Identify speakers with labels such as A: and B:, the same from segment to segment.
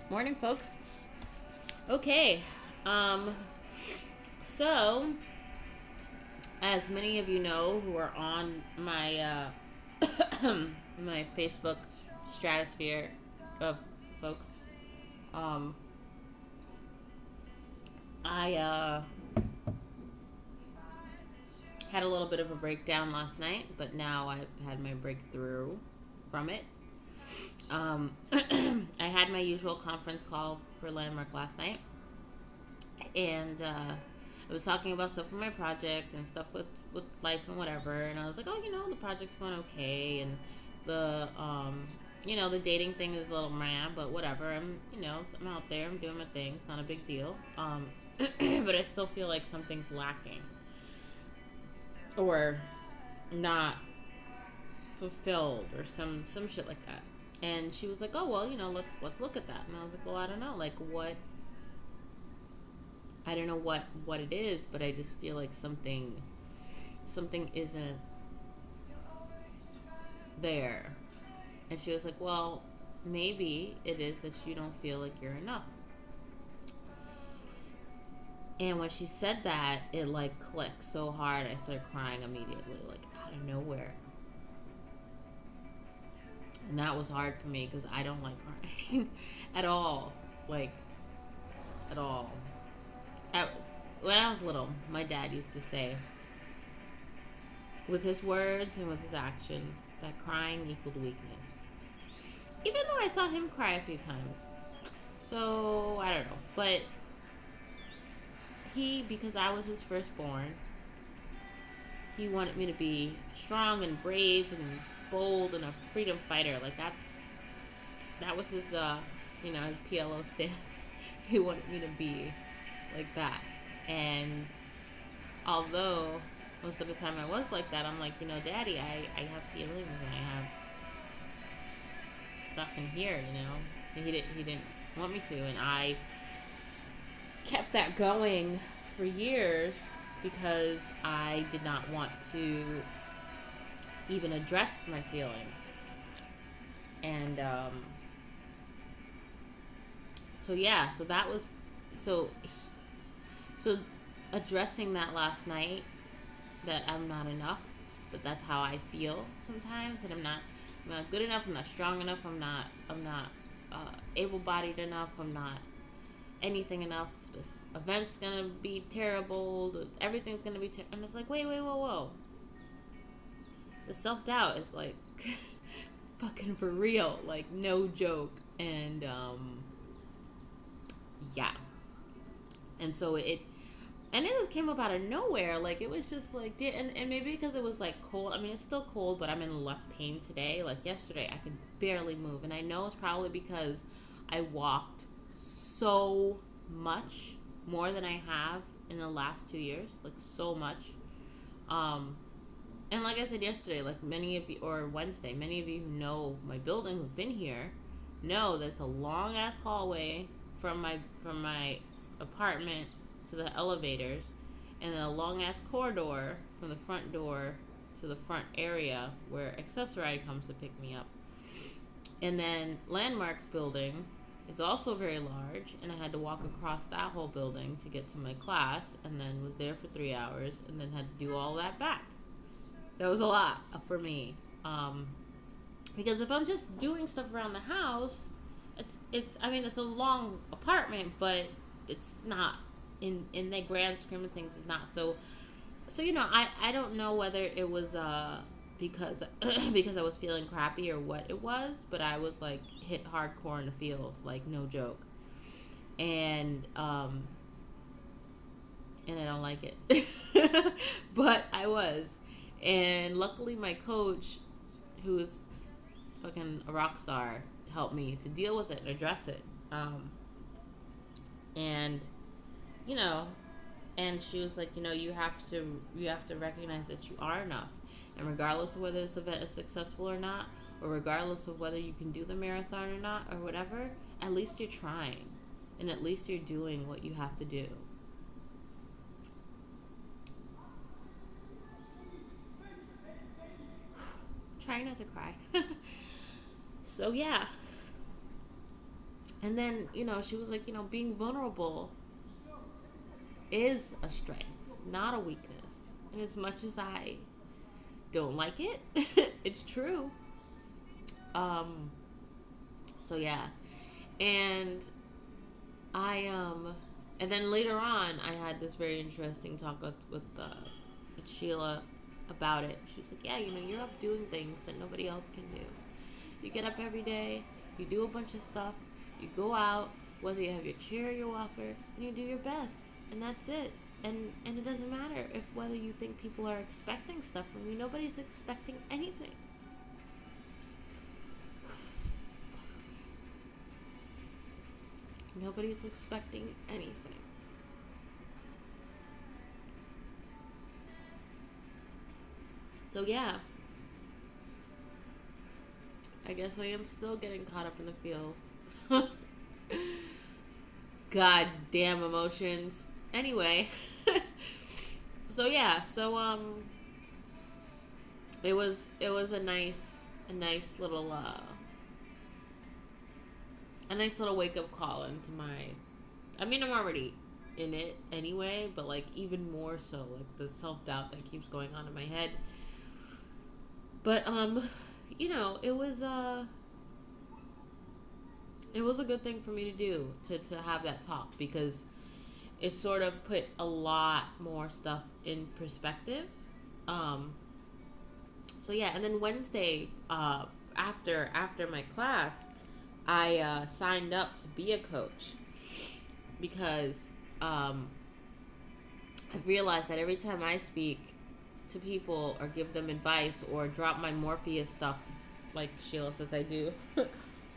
A: Morning, folks. Okay. Um, so, as many of you know who are on my my Facebook stratosphere of folks, um, I had a little bit of a breakdown last night, but now I've had my breakthrough from it. I had my usual conference call for Landmark last night, and I was talking about stuff with my project and stuff with life and whatever. And I was like, oh, the project's going okay, and the the dating thing is a little meh, but whatever. I'm out there, I'm doing my thing. It's not a big deal. But I still feel like something's lacking or not fulfilled or some shit like that. And she was like, oh well, let's look at that. And I was like, well, I don't know, like what I don't know what it is, but I just feel like something isn't there. And she was like, well, maybe it is that you don't feel like you're enough. And when she said that, it like clicked so hard, I started crying immediately, like out of nowhere. And that was hard for me because I don't like crying at all. Like, at all. At, when I was little, my dad used to say, with his words and with his actions, that crying equaled weakness. Even though I saw him cry a few times. So, I don't know. But because I was his firstborn, he wanted me to be strong and brave and bold and a freedom fighter. Like, that was his, his PLO stance. He wanted me to be like that. And although most of the time I was like that, I'm like, Daddy, I have feelings and I have stuff in here, He didn't want me to, and I kept that going for years because I did not want to even address my feelings. And so that was so so addressing that last night, that I'm not enough, but that's how I feel sometimes, and I'm not good enough, I'm not strong enough, I'm not able-bodied enough, I'm not anything enough, this event's gonna be terrible, everything's gonna be and it's like, wait, whoa, the self-doubt is like fucking for real, like no joke. And yeah, and so it just came up out of nowhere. Like, it was just like, and maybe because it was like cold. I mean, it's still cold, but I'm in less pain today. Like yesterday, I could barely move. And I know it's probably because I walked so much more than I have in the last 2 years. Like, so much. And like I said yesterday, like many of you, or Wednesday, many of you who know my building, who've been here, know there's a long ass hallway from my apartment to the elevators, and then a long ass corridor from the front door to the front area where Accessoride comes to pick me up. And then Landmark's building is also very large, and I had to walk across that whole building to get to my class, and then was there for 3 hours, and then had to do all that back. That was a lot for me. Because if I'm just doing stuff around the house, it's a long apartment, but it's not in the grand scheme of things. It's not so. I don't know whether it was because because I was feeling crappy or what it was, but I was like hit hardcore in the feels, like no joke, and I don't like it, but I was. And luckily my coach, who's fucking a rock star, helped me to deal with it and address it. And you know, and she was like, you have to recognize that you are enough, and regardless of whether this event is successful or not, or regardless of whether you can do the marathon or not, or whatever, at least you're trying, and at least you're doing what you have to do. Trying not to cry. So yeah, And then, she was like, being vulnerable is a strength, not a weakness. And as much as I don't like it, it's true. So yeah. And and then later on, I had this very interesting talk with Sheila about it. She's like, yeah, you're up doing things that nobody else can do. You get up every day, you do a bunch of stuff, you go out, whether you have your chair or your walker, and you do your best. And that's it. And it doesn't matter if whether you think people are expecting stuff from you. Nobody's expecting anything. Nobody's expecting anything. So yeah, I guess I am still getting caught up in the feels. God damn emotions. Anyway, so yeah, it was a nice little wake up call into my. I mean, I'm already in it anyway, but like even more so, like the self doubt that keeps going on in my head. But it was a good thing for me to do to have that talk, because it sort of put a lot more stuff in perspective. So yeah, and then Wednesday, after my class, I signed up to be a coach, because I've realized that every time I speak to people or give them advice or drop my Morpheus stuff, like Sheila says I do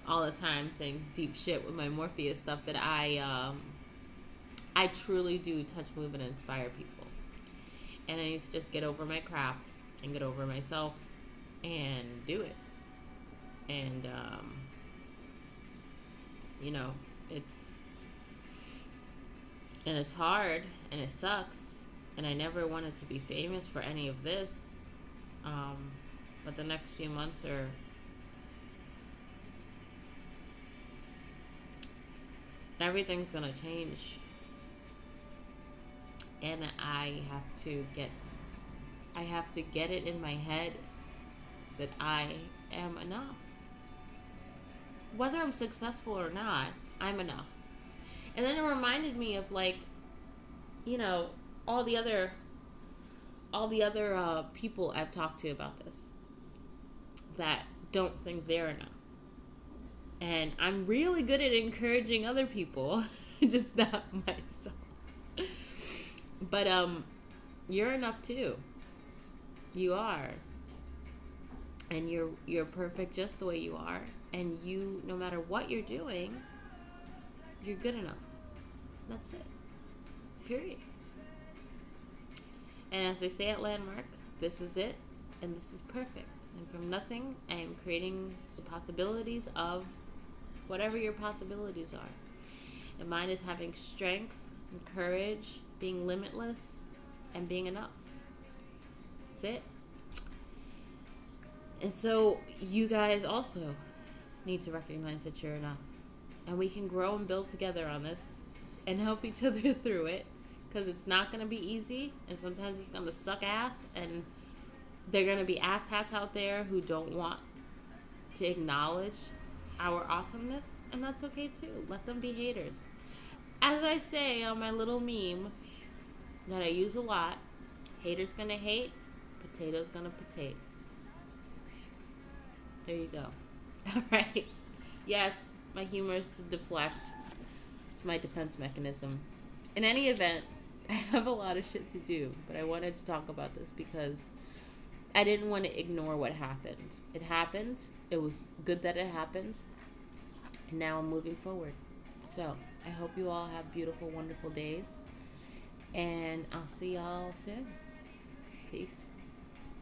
A: all the time, saying deep shit with my Morpheus stuff, that I truly do touch, move, and inspire people. And I need to just get over my crap and get over myself and do it. And it's hard and it sucks, and I never wanted to be famous for any of this, but the next few months everything's gonna change, and I have to get it in my head that I am enough. Whether I'm successful or not, I'm enough. And then it reminded me of, like, all the other people I've talked to about this that don't think they're enough. And I'm really good at encouraging other people, just not myself. But you're enough too. You are. And you're perfect just the way you are. And you, no matter what you're doing, you're good enough. That's it. Period. And as they say at Landmark, this is it, and this is perfect. And from nothing, I am creating the possibilities of whatever your possibilities are. And mine is having strength and courage, being limitless, and being enough. That's it. And so you guys also need to recognize that you're enough. And we can grow and build together on this and help each other through it, because it's not going to be easy, and sometimes it's going to suck ass, and there are going to be asshats out there who don't want to acknowledge our awesomeness, and that's okay too. Let them be haters. As I say on my little meme that I use a lot, haters gonna hate, potatoes gonna potate. There you go. All right. Yes, my humor is to deflect. It's my defense mechanism. In any event, I have a lot of shit to do, but I wanted to talk about this because I didn't want to ignore what happened. It happened. It was good that it happened. And now I'm moving forward. So I hope you all have beautiful, wonderful days. And I'll see y'all soon. Peace.